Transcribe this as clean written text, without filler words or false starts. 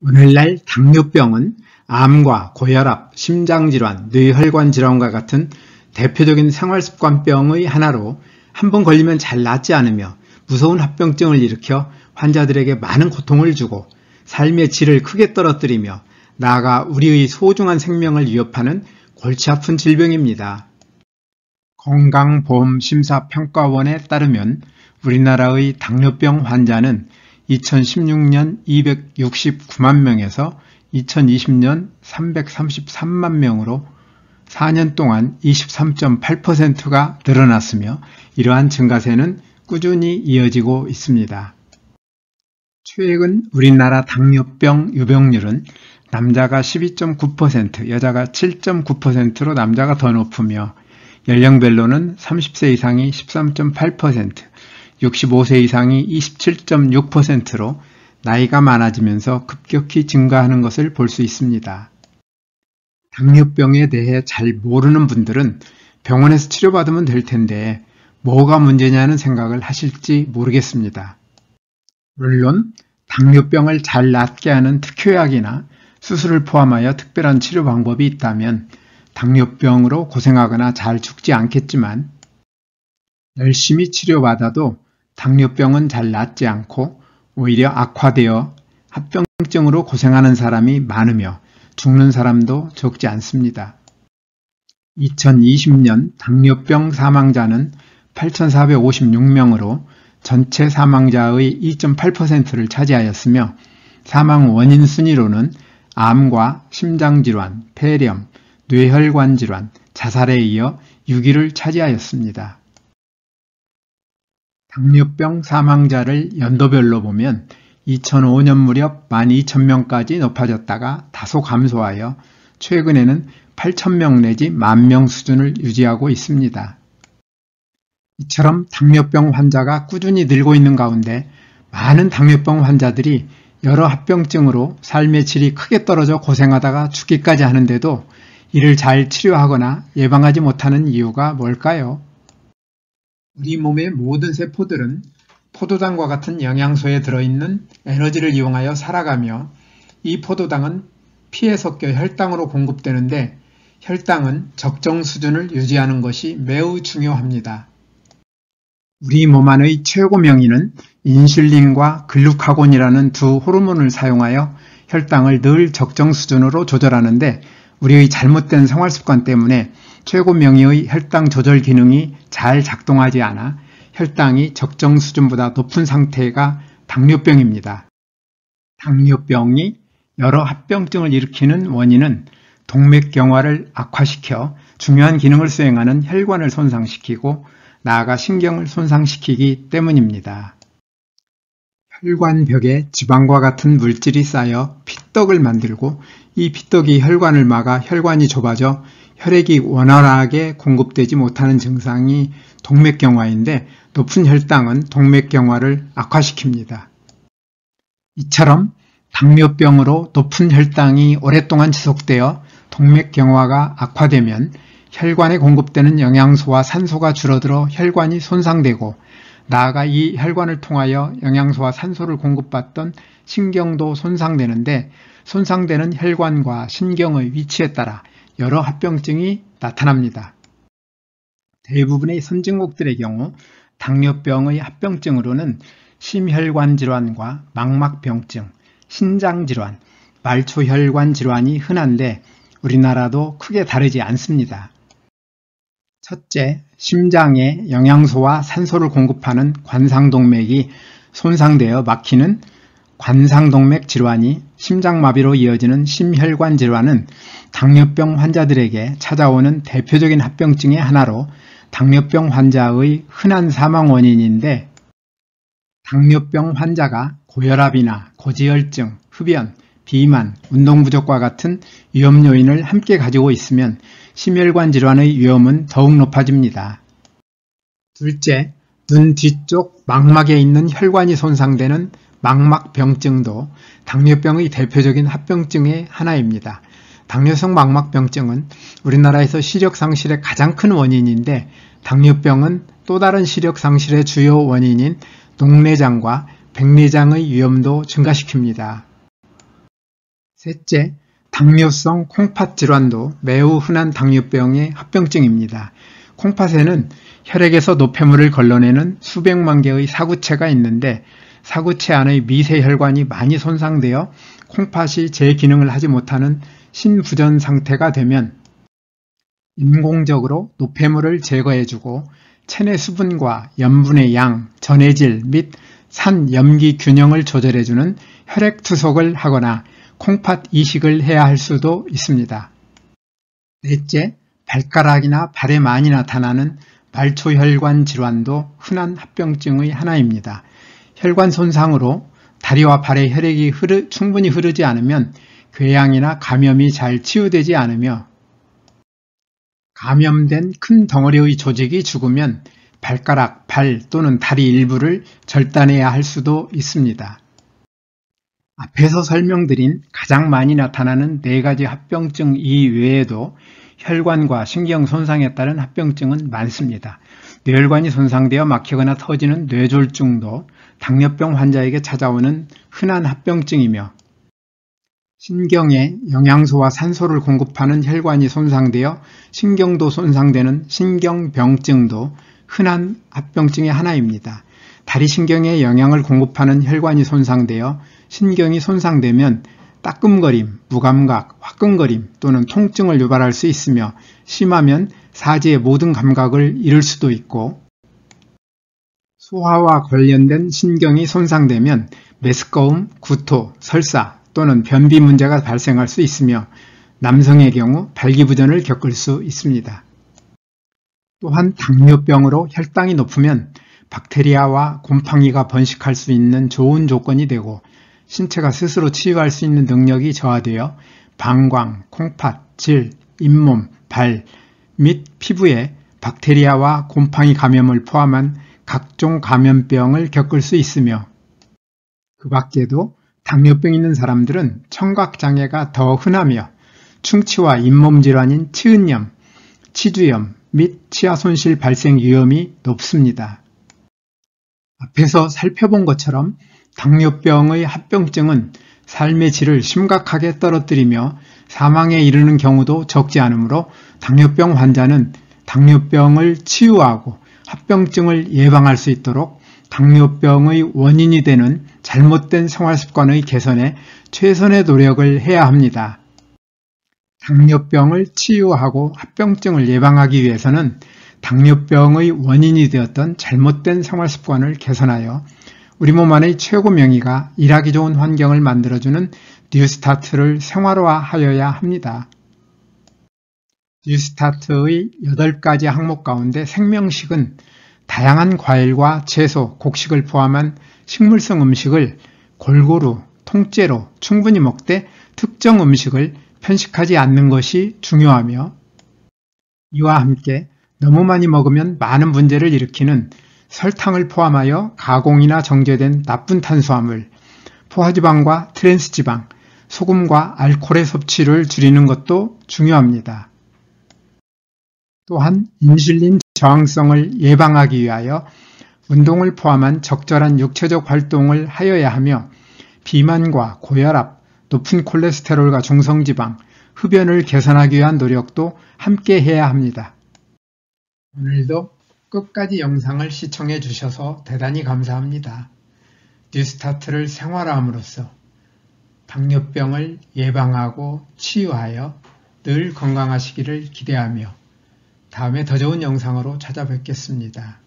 오늘날 당뇨병은 암과 고혈압, 심장질환, 뇌혈관 질환과 같은 대표적인 생활습관병의 하나로 한 번 걸리면 잘 낫지 않으며 무서운 합병증을 일으켜 환자들에게 많은 고통을 주고 삶의 질을 크게 떨어뜨리며 나아가 우리의 소중한 생명을 위협하는 골치 아픈 질병입니다. 건강보험심사평가원에 따르면 우리나라의 당뇨병 환자는 2016년 269만 명에서 2020년 333만 명으로 4년 동안 23.8%가 늘어났으며 이러한 증가세는 꾸준히 이어지고 있습니다. 최근 우리나라 당뇨병 유병률은 남자가 12.9%, 여자가 7.9%로 남자가 더 높으며 연령별로는 30세 이상이 13.8%, 65세 이상이 27.6%로 나이가 많아지면서 급격히 증가하는 것을 볼 수 있습니다. 당뇨병에 대해 잘 모르는 분들은 병원에서 치료받으면 될 텐데 뭐가 문제냐는 생각을 하실지 모르겠습니다. 물론 당뇨병을 잘 낫게 하는 특효약이나 수술을 포함하여 특별한 치료 방법이 있다면 당뇨병으로 고생하거나 잘 죽지 않겠지만 열심히 치료받아도 당뇨병은 잘 낫지 않고 오히려 악화되어 합병증으로 고생하는 사람이 많으며 죽는 사람도 적지 않습니다. 2020년 당뇨병 사망자는 8,456명으로 전체 사망자의 2.8%를 차지하였으며 사망 원인 순위로는 암과 심장질환, 폐렴, 뇌혈관 질환, 자살에 이어 6위를 차지하였습니다. 당뇨병 사망자를 연도별로 보면 2005년 무렵 12,000명까지 높아졌다가 다소 감소하여 최근에는 8,000명 내지 10,000명 수준을 유지하고 있습니다. 이처럼 당뇨병 환자가 꾸준히 늘고 있는 가운데 많은 당뇨병 환자들이 여러 합병증으로 삶의 질이 크게 떨어져 고생하다가 죽기까지 하는데도 이를 잘 치료하거나 예방하지 못하는 이유가 뭘까요? 우리 몸의 모든 세포들은 포도당과 같은 영양소에 들어있는 에너지를 이용하여 살아가며 이 포도당은 피에 섞여 혈당으로 공급되는데 혈당은 적정 수준을 유지하는 것이 매우 중요합니다. 우리 몸 안의 최고 명의는 인슐린과 글루카곤이라는 두 호르몬을 사용하여 혈당을 늘 적정 수준으로 조절하는데 우리의 잘못된 생활습관 때문에 최고 명의의 혈당 조절 기능이 잘 작동하지 않아 혈당이 적정 수준보다 높은 상태가 당뇨병입니다. 당뇨병이 여러 합병증을 일으키는 원인은 동맥경화를 악화시켜 중요한 기능을 수행하는 혈관을 손상시키고 나아가 신경을 손상시키기 때문입니다. 혈관벽에 지방과 같은 물질이 쌓여 피떡을 만들고 이 피떡이 혈관을 막아 혈관이 좁아져 혈액이 원활하게 공급되지 못하는 증상이 동맥경화인데 높은 혈당은 동맥경화를 악화시킵니다. 이처럼 당뇨병으로 높은 혈당이 오랫동안 지속되어 동맥경화가 악화되면 혈관에 공급되는 영양소와 산소가 줄어들어 혈관이 손상되고 나아가 이 혈관을 통하여 영양소와 산소를 공급받던 신경도 손상되는데 손상되는 혈관과 신경의 위치에 따라 여러 합병증이 나타납니다. 대부분의 선진국들의 경우 당뇨병의 합병증으로는 심혈관 질환과 망막병증, 신장질환, 말초혈관 질환이 흔한데 우리나라도 크게 다르지 않습니다. 첫째, 심장에 영양소와 산소를 공급하는 관상동맥이 손상되어 막히는 관상동맥 질환이 심장마비로 이어지는 심혈관 질환은 당뇨병 환자들에게 찾아오는 대표적인 합병증의 하나로 당뇨병 환자의 흔한 사망 원인인데 당뇨병 환자가 고혈압이나 고지혈증, 흡연, 비만, 운동 부족과 같은 위험 요인을 함께 가지고 있으면 심혈관 질환의 위험은 더욱 높아집니다. 둘째, 눈 뒤쪽 망막에 있는 혈관이 손상되는 망막병증도 당뇨병의 대표적인 합병증의 하나입니다. 당뇨성 망막병증은 우리나라에서 시력 상실의 가장 큰 원인인데 당뇨병은 또 다른 시력 상실의 주요 원인인 녹내장과 백내장의 위험도 증가시킵니다. 셋째, 당뇨성 콩팥 질환도 매우 흔한 당뇨병의 합병증입니다. 콩팥에는 혈액에서 노폐물을 걸러내는 수백만 개의 사구체가 있는데 사구체 안의 미세혈관이 많이 손상되어 콩팥이 제 기능을 하지 못하는 신부전 상태가 되면 인공적으로 노폐물을 제거해주고 체내 수분과 염분의 양, 전해질 및 산, 염기 균형을 조절해주는 혈액 투석을 하거나 콩팥 이식을 해야 할 수도 있습니다. 넷째, 발가락이나 발에 많이 나타나는 말초혈관 질환도 흔한 합병증의 하나입니다. 혈관 손상으로 다리와 발에 혈액이 충분히 흐르지 않으면 궤양이나 감염이 잘 치유되지 않으며 감염된 큰 덩어리의 조직이 죽으면 발가락, 발 또는 다리 일부를 절단해야 할 수도 있습니다. 앞에서 설명드린 가장 많이 나타나는 4가지 합병증 이외에도 혈관과 신경 손상에 따른 합병증은 많습니다. 뇌혈관이 손상되어 막히거나 터지는 뇌졸중도 당뇨병 환자에게 찾아오는 흔한 합병증이며 신경에 영양소와 산소를 공급하는 혈관이 손상되어 신경도 손상되는 신경병증도 흔한 합병증의 하나입니다. 다리 신경에 영양을 공급하는 혈관이 손상되어 신경이 손상되면 따끔거림, 무감각, 화끈거림 또는 통증을 유발할 수 있으며 심하면 사지의 모든 감각을 잃을 수도 있고 소화와 관련된 신경이 손상되면 메스꺼움, 구토, 설사 또는 변비 문제가 발생할 수 있으며 남성의 경우 발기부전을 겪을 수 있습니다. 또한 당뇨병으로 혈당이 높으면 박테리아와 곰팡이가 번식할 수 있는 좋은 조건이 되고 신체가 스스로 치유할 수 있는 능력이 저하되어 방광, 콩팥, 질, 잇몸, 발 및 피부에 박테리아와 곰팡이 감염을 포함한 각종 감염병을 겪을 수 있으며 그 밖에도 당뇨병 있는 사람들은 청각장애가 더 흔하며 충치와 잇몸 질환인 치은염, 치주염 및 치아손실 발생 위험이 높습니다. 앞에서 살펴본 것처럼 당뇨병의 합병증은 삶의 질을 심각하게 떨어뜨리며 사망에 이르는 경우도 적지 않으므로 당뇨병 환자는 당뇨병을 치유하고 합병증을 예방할 수 있도록 당뇨병의 원인이 되는 잘못된 생활습관의 개선에 최선의 노력을 해야 합니다. 당뇨병을 치유하고 합병증을 예방하기 위해서는 당뇨병의 원인이 되었던 잘못된 생활습관을 개선하여 우리 몸 안의 최고 명의가 일하기 좋은 환경을 만들어주는 뉴스타트를 생활화하여야 합니다. 뉴스타트의 8가지 항목 가운데 생명식은 다양한 과일과 채소, 곡식을 포함한 식물성 음식을 골고루, 통째로 충분히 먹되 특정 음식을 편식하지 않는 것이 중요하며 이와 함께 너무 많이 먹으면 많은 문제를 일으키는 설탕을 포함하여 가공이나 정제된 나쁜 탄수화물, 포화지방과 트랜스지방, 소금과 알코올의 섭취를 줄이는 것도 중요합니다. 또한 인슐린 저항성을 예방하기 위하여 운동을 포함한 적절한 육체적 활동을 하여야 하며 비만과 고혈압, 높은 콜레스테롤과 중성지방, 흡연을 개선하기 위한 노력도 함께 해야 합니다. 오늘도 끝까지 영상을 시청해 주셔서 대단히 감사합니다. 뉴스타트를 생활화함으로써 당뇨병을 예방하고 치유하여 늘 건강하시기를 기대하며 다음에 더 좋은 영상으로 찾아뵙겠습니다.